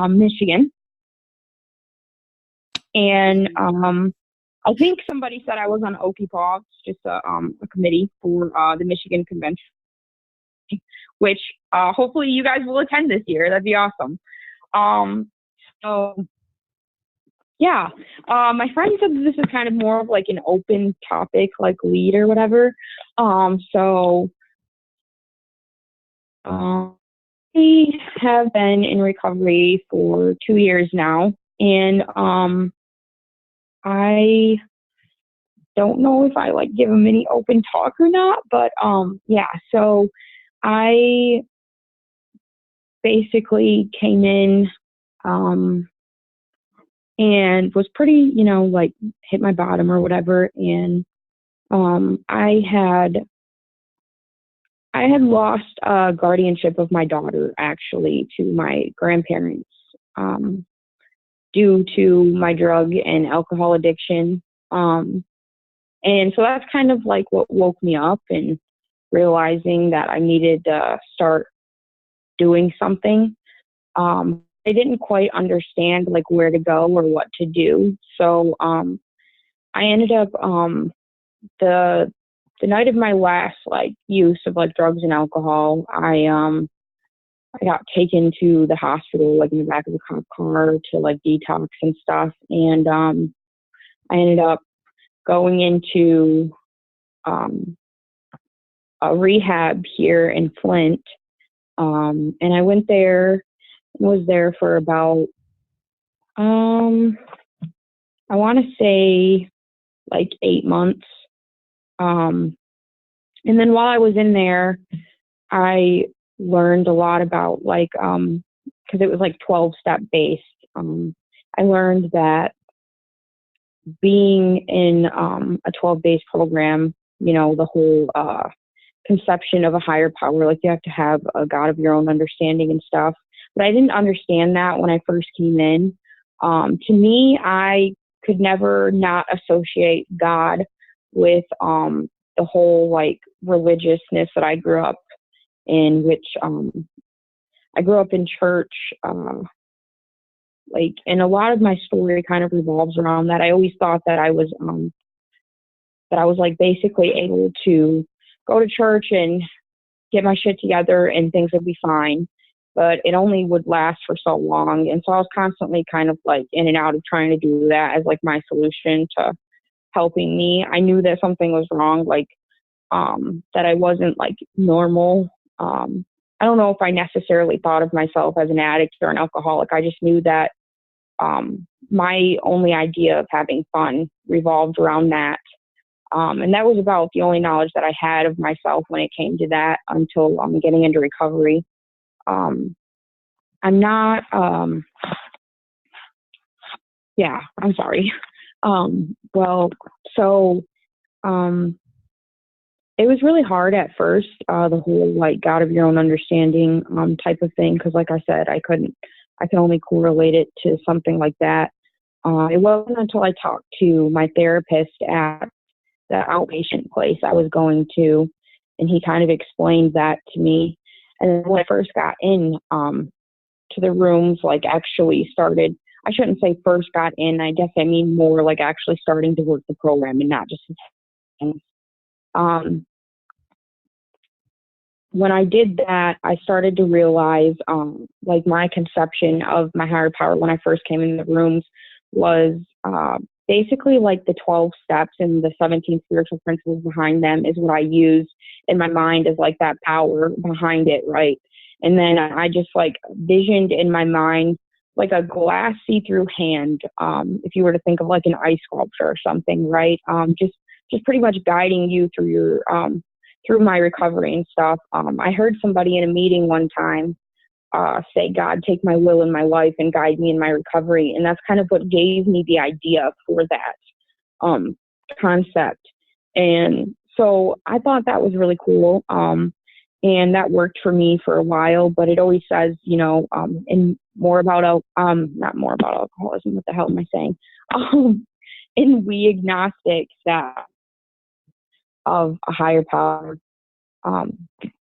Michigan. And I think somebody said I was on OAKYPAA, just a committee for the Michigan Convention, which hopefully you guys will attend this year. That'd be awesome. So yeah, my friend said that this is kind of more of like an open topic, like lead or whatever. So we have been in recovery for 2 years now, and I don't know if I like give a mini open talk or not, but yeah, so I basically came in and was pretty, like hit my bottom or whatever, and I had lost guardianship of my daughter actually to my grandparents due to my drug and alcohol addiction. And so that's kind of like what woke me up and realizing that I needed to start doing something. I didn't quite understand like where to go or what to do. So I ended up the night of my last like use of like drugs and alcohol, I got taken to the hospital like in the back of a cop car to like detox and stuff. And I ended up going into a rehab here in Flint. And I went there and was there for about, I want to say like 8 months. And then while I was in there, I learned a lot about like, cause it was like 12-step based. I learned that being in a 12-based program, the whole conception of a higher power, like you have to have a God of your own understanding and stuff. But I didn't understand that when I first came in. To me, I could never not associate God with the whole like religiousness that I grew up in, which I grew up in church. Like, and a lot of my story kind of revolves around that. I always thought that I was like basically able to go to church and get my shit together and things would be fine, but it only would last for so long. And so I was constantly kind of like in and out of trying to do that as like my solution to helping me. I knew that something was wrong, like that I wasn't like normal. I don't know if I necessarily thought of myself as an addict or an alcoholic. I just knew that my only idea of having fun revolved around that. And that was about the only knowledge that I had of myself when it came to that until getting into recovery. I'm not, yeah, I'm sorry. Well, so it was really hard at first, the whole like God of your own understanding type of thing, because like I said, I could only correlate it to something like that. It wasn't until I talked to my therapist at the outpatient place I was going to, and he kind of explained that to me. And then when I first got in to the rooms, like actually started, I shouldn't say first got in, I guess I mean more like actually starting to work the program and not just when I did that, I started to realize like my conception of my higher power when I first came in the rooms was basically like the 12 steps and the 17 spiritual principles behind them is what I use in my mind as like that power behind it, right? And then I just like visioned in my mind like a glass see-through hand, if you were to think of like an ice sculpture or something, right? Just pretty much guiding you through your through my recovery and stuff. I heard somebody in a meeting one time say, God, take my will in my life and guide me in my recovery. And that's kind of what gave me the idea for that concept. And so I thought that was really cool. And that worked for me for a while, but it always says, in more about, not more about alcoholism, what the hell am I saying? In We Agnostics, that of a higher power,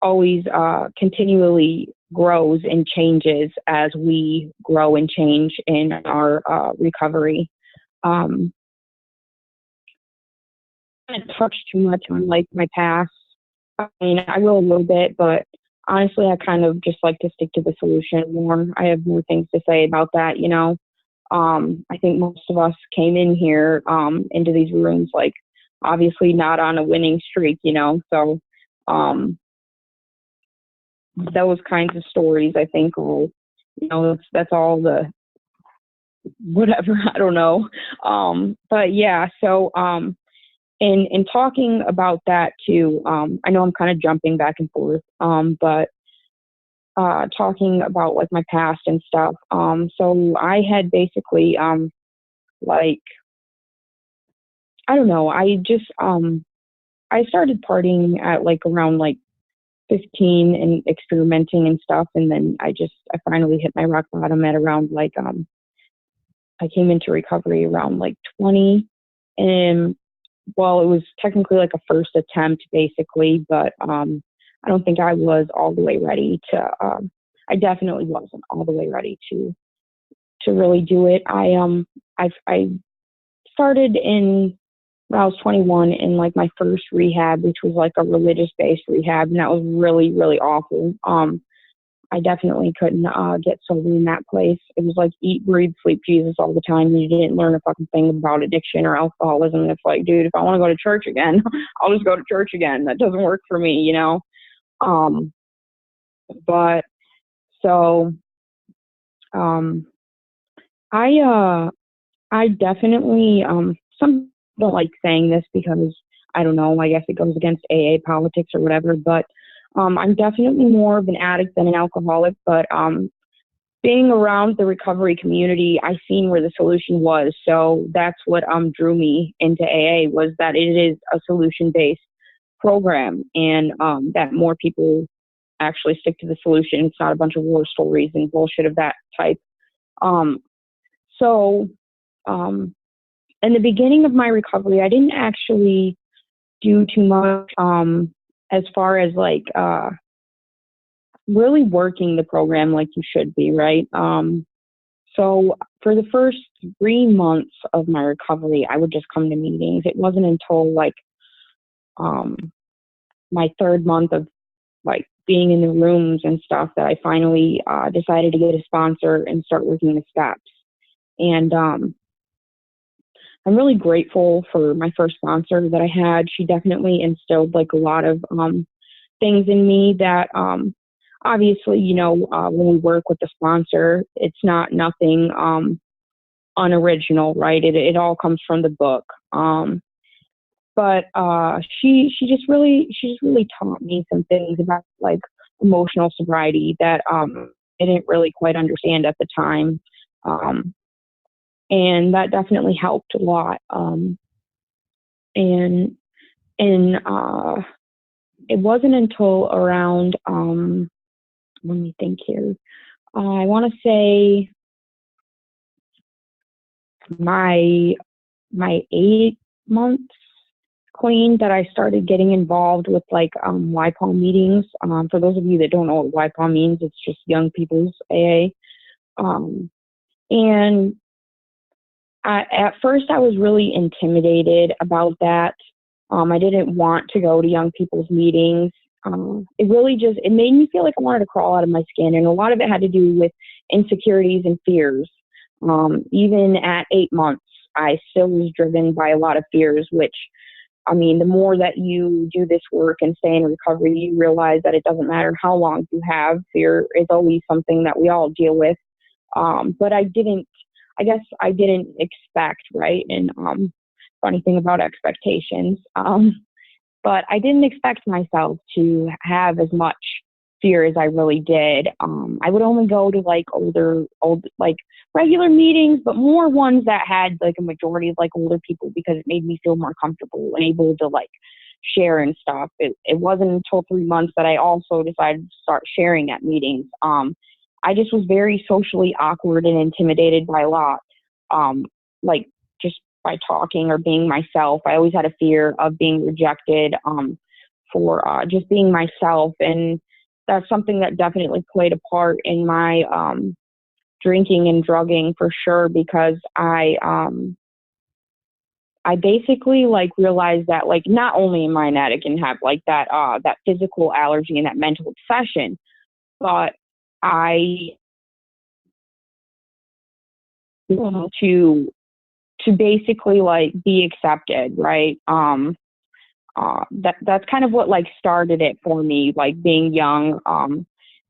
always continually grows and changes as we grow and change in our recovery. I don't touch too much on like my past. I mean, I will a little bit, but honestly, I kind of just like to stick to the solution more. I have more things to say about that, you know. I think most of us came in here into these rooms like obviously not on a winning streak, you know. So those kinds of stories, I think, will, you know, that's all the whatever. I don't know. But yeah, so in talking about that too, I know I'm kind of jumping back and forth, but talking about like my past and stuff. So I had basically like, I don't know, I started partying at like around like 15 and experimenting and stuff, and then I finally hit my rock bottom at around like I came into recovery around like 20, and well, it was technically like a first attempt basically, but I don't think I was all the way ready to I definitely wasn't all the way ready to really do it. I started in when I was 21 in like my first rehab, which was like a religious based rehab, and that was really, really awful. I definitely couldn't get sober in that place. It was like eat, breathe, sleep Jesus all the time. You didn't learn a fucking thing about addiction or alcoholism. It's like, dude, if I want to go to church again, I'll just go to church again. That doesn't work for me, you know? But so, I definitely, some don't like saying this because I don't know, I guess it goes against AA politics or whatever, but I'm definitely more of an addict than an alcoholic, but being around the recovery community, I seen where the solution was. So that's what drew me into AA, was that it is a solution-based program, and that more people actually stick to the solution. It's not a bunch of war stories and bullshit of that type. So in the beginning of my recovery, I didn't actually do too much as far as like really working the program like you should be, right? So for the first 3 months of my recovery, I would just come to meetings. It wasn't until like my 3rd month of like being in the rooms and stuff that I finally decided to get a sponsor and start working the steps. And I'm really grateful for my first sponsor that I had. She definitely instilled like a lot of things in me that obviously, you know, when we work with the sponsor, it's not nothing unoriginal, right? It all comes from the book. But she just really taught me some things about like emotional sobriety that I didn't really quite understand at the time. And that definitely helped a lot. And it wasn't until around, let me think here. I want to say my 8 months clean that I started getting involved with like YPAA meetings. For those of you that don't know what YPAA means, it's just Young People's AA. And at first I was really intimidated about that. I didn't want to go to Young People's meetings. It made me feel like I wanted to crawl out of my skin. And a lot of it had to do with insecurities and fears. Even at 8 months, I still was driven by a lot of fears, which, I mean, the more that you do this work and stay in recovery, you realize that it doesn't matter how long you have. Fear is always something that we all deal with. But I guess I didn't expect, right? And funny thing about expectations. But I didn't expect myself to have as much fear as I really did. I would only go to like like regular meetings, but more ones that had like a majority of like older people, because it made me feel more comfortable and able to like share and stuff. It wasn't until 3 months that I also decided to start sharing at meetings. I just was very socially awkward and intimidated by a lot. Like just by talking or being myself. I always had a fear of being rejected for just being myself. And that's something that definitely played a part in my drinking and drugging for sure, because I basically like realized that like not only am I an addict and have like that physical allergy and that mental obsession, but I want to basically like be accepted, right? That's kind of what like started it for me, like being young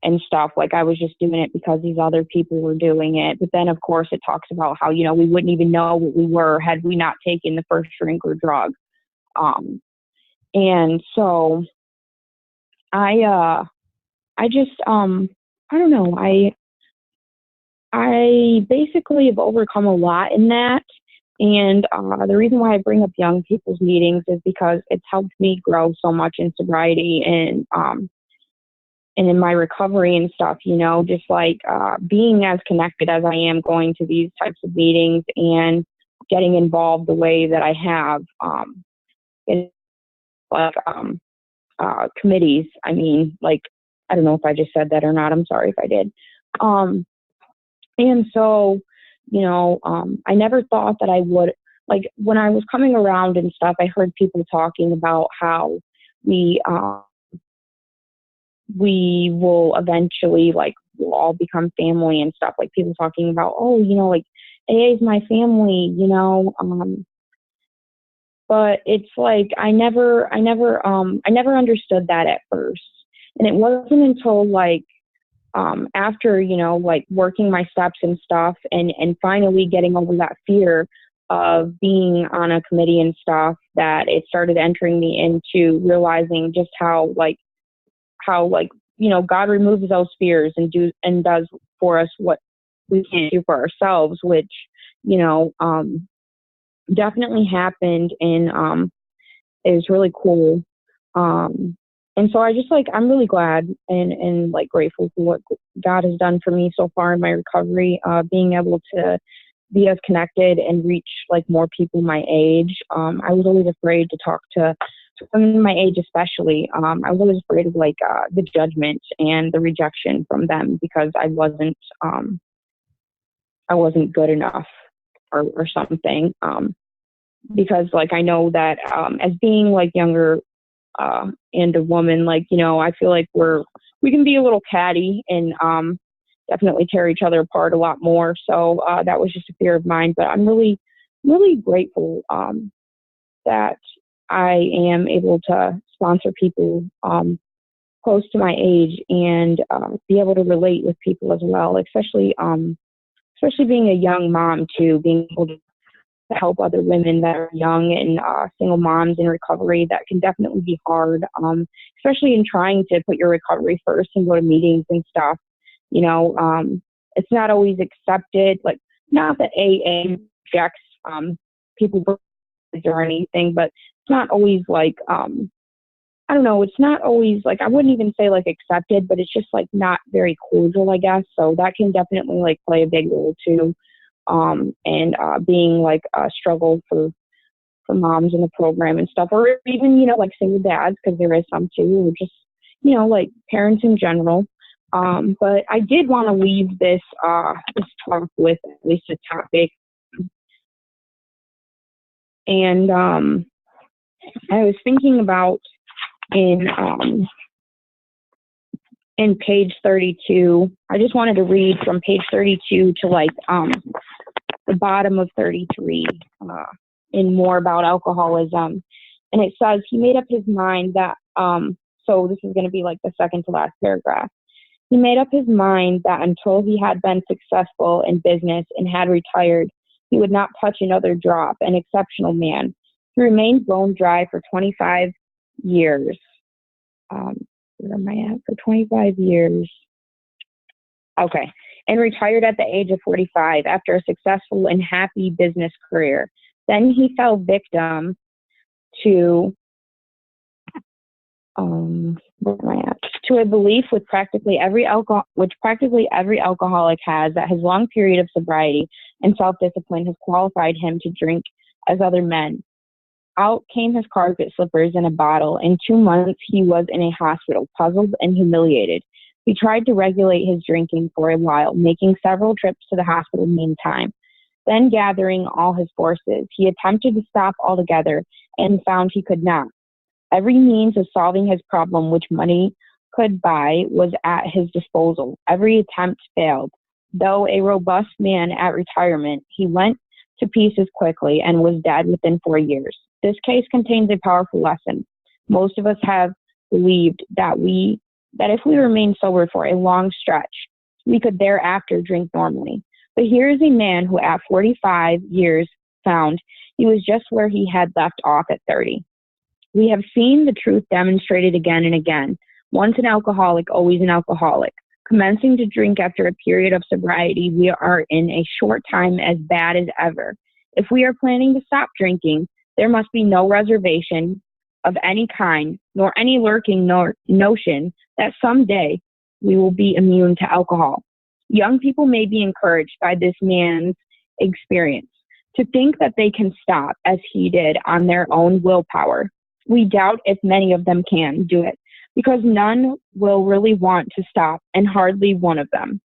and stuff. Like I was just doing it because these other people were doing it. But then of course it talks about how, you know, we wouldn't even know what we were had we not taken the first drink or drug. And so I just I don't know, I basically have overcome a lot in that. And the reason why I bring up young people's meetings is because it's helped me grow so much in sobriety and in my recovery and stuff, you know, just like being as connected as I am going to these types of meetings and getting involved the way that I have in like committees. I mean, like, I don't know if I just said that or not. I'm sorry if I did. And so, you know, I never thought that I would, like, when I was coming around and stuff, I heard people talking about how we will eventually, like, we'll all become family and stuff. Like, people talking about, oh, you know, like, AA is my family, you know, but it's like, I never understood that at first. And it wasn't until, like, after, you know, like working my steps and stuff and finally getting over that fear of being on a committee and stuff, that it started entering me into realizing just how, you know, God removes those fears and does for us what we can't do for ourselves, which, you know, definitely happened, and it was really cool. And so I just like, I'm really glad and like grateful for what God has done for me so far in my recovery, being able to be as connected and reach like more people my age. I was always afraid to talk to women my age, especially. I was always afraid of like the judgment and the rejection from them because I wasn't good enough or something. Because like I know that as being like younger and a woman, like, you know, I feel like we can be a little catty and definitely tear each other apart a lot more. So that was just a fear of mine. But I'm really, really grateful that I am able to sponsor people close to my age and be able to relate with people as well, especially being a young mom too, being able to help other women that are young and single moms in recovery. That can definitely be hard, especially in trying to put your recovery first and go to meetings and stuff. You know, it's not always accepted. Like, not that AA rejects people or anything, but it's not always like, I don't know, it's not always like, I wouldn't even say like accepted, but it's just like not very cordial, I guess. So that can definitely like play a big role too. And being like a struggle for moms in the program and stuff, or even, you know, like single dads, because there is some too, or just, you know, like parents in general. But I did want to leave this talk with at least a topic. And I was thinking about in page 32, I just wanted to read from page 32 to like the bottom of 33 in more about alcoholism. And it says he made up his mind that, so this is going to be like the second to last paragraph. He made up his mind that until he had been successful in business and had retired, he would not touch another drop, an exceptional man. He remained bone dry for 25 years. Where am I at? For 25 years. Okay. And retired at the age of 45 after a successful and happy business career. Then he fell victim to, where am I at? To a belief which practically every alcoholic has, that his long period of sobriety and self-discipline has qualified him to drink as other men. Out came his carpet slippers and a bottle. In 2 months, he was in a hospital, puzzled and humiliated. He tried to regulate his drinking for a while, making several trips to the hospital meantime. Then, gathering all his forces, he attempted to stop altogether and found he could not. Every means of solving his problem which money could buy was at his disposal. Every attempt failed. Though a robust man at retirement, he went to pieces quickly and was dead within 4 years. This case contains a powerful lesson. Most of us have believed that if we remained sober for a long stretch, we could thereafter drink normally. But here is a man who at 45 years found he was just where he had left off at 30. We have seen the truth demonstrated again and again. Once an alcoholic, always an alcoholic. Commencing to drink after a period of sobriety, we are in a short time as bad as ever. If we are planning to stop drinking, there must be no reservation of any kind, nor any lurking notion that someday we will be immune to alcohol. Young people may be encouraged by this man's experience to think that they can stop, as he did, on their own willpower. We doubt if many of them can do it, because none will really want to stop, and hardly one of them.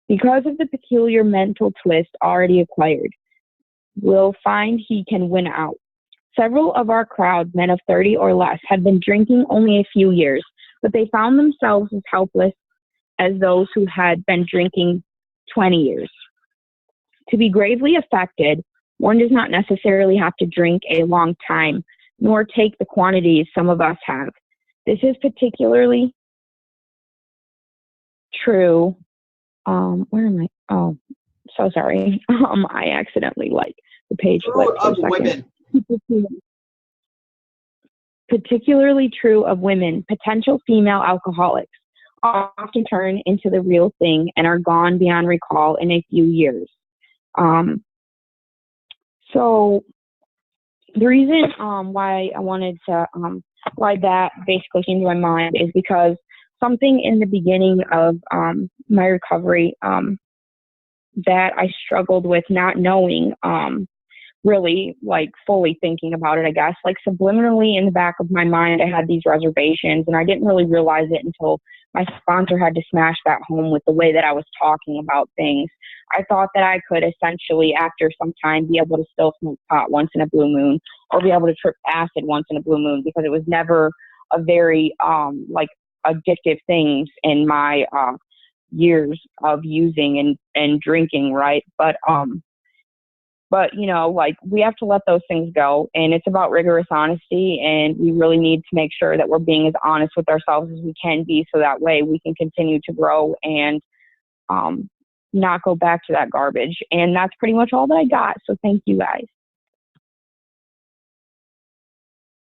Because of the peculiar mental twist already acquired, will find he can win out. Several of our crowd, men of 30 or less, had been drinking only a few years, but they found themselves as helpless as those who had been drinking 20 years. To be gravely affected, one does not necessarily have to drink a long time, nor take the quantities some of us have. This is particularly true. Where am I? Oh, so sorry. I accidentally the page flipped for a second. Women. Particularly true of women. Potential female alcoholics often turn into the real thing and are gone beyond recall in a few years. So the reason why I wanted to why that basically came to my mind is because something in the beginning of my recovery that I struggled with not knowing, really fully thinking about it, I guess, subliminally in the back of my mind, I had these reservations, and I didn't really realize it until my sponsor had to smash that home with the way that I was talking about things. I thought that I could essentially, after some time, be able to still smoke pot once in a blue moon, or be able to trip acid once in a blue moon, because it was never a very addictive thing in my years of using and drinking, right? But we have to let those things go, and it's about rigorous honesty, and we really need to make sure that we're being as honest with ourselves as we can be, so that way we can continue to grow and not go back to that garbage. And that's pretty much all that I got. So thank you guys.